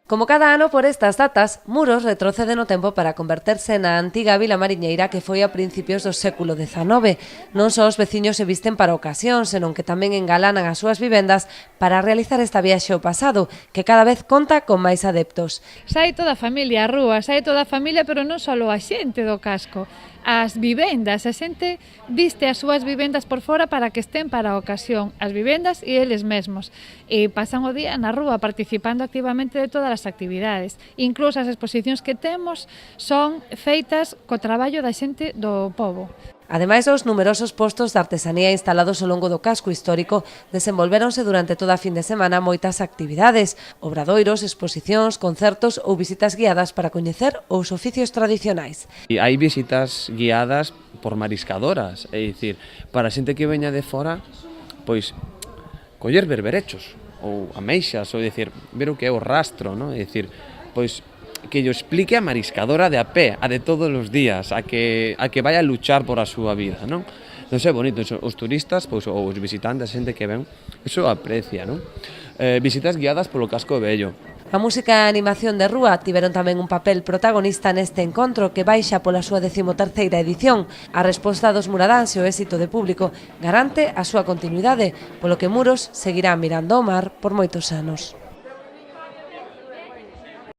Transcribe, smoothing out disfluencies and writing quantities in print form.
Como cada ano por estas datas, Muros retrocede no tempo para converterse na antiga vila mariñeira que foi a principios do século XIX. Non só os veciños se visten para a ocasión, senón que tamén engalanan as súas vivendas para realizar esta viaxe ao pasado, que cada vez conta con máis adeptos. Sai toda a familia á rúa, sai toda a familia, pero non só a xente do casco. As vivendas, a xente viste as súas vivendas por fora para que estén para a ocasión, as vivendas e eles mesmos. E pasan o día na rúa participando activamente de todas as actividades. Incluso as exposicións que temos son feitas co traballo da xente do pobo. Ademais dos numerosos postos de artesanía instalados ao longo do casco histórico, desenvolvéronse durante toda a fin de semana moitas actividades, obradoiros, exposicións, concertos ou visitas guiadas para coñecer os oficios tradicionais. E hai visitas guiadas por mariscadoras, é dicir, para a xente que veña de fora, pois coller berberechos ou ameixas, ou dicir, ver o que é o rastro, non? É dicir, pois que lle explique a mariscadora de a pé, a de todos os días, a que vai a luchar por a súa vida, non? Non é bonito, os turistas, pois, ou os visitantes, a xente que ven, iso aprecia, non? Visitas guiadas polo casco vello. A música e a animación de rúa tiveron tamén un papel protagonista neste encontro que baixa pola súa 13ª edición. A resposta dos muradáns e o éxito de público garante a súa continuidade, polo que Muros seguirá mirando ao mar por moitos anos.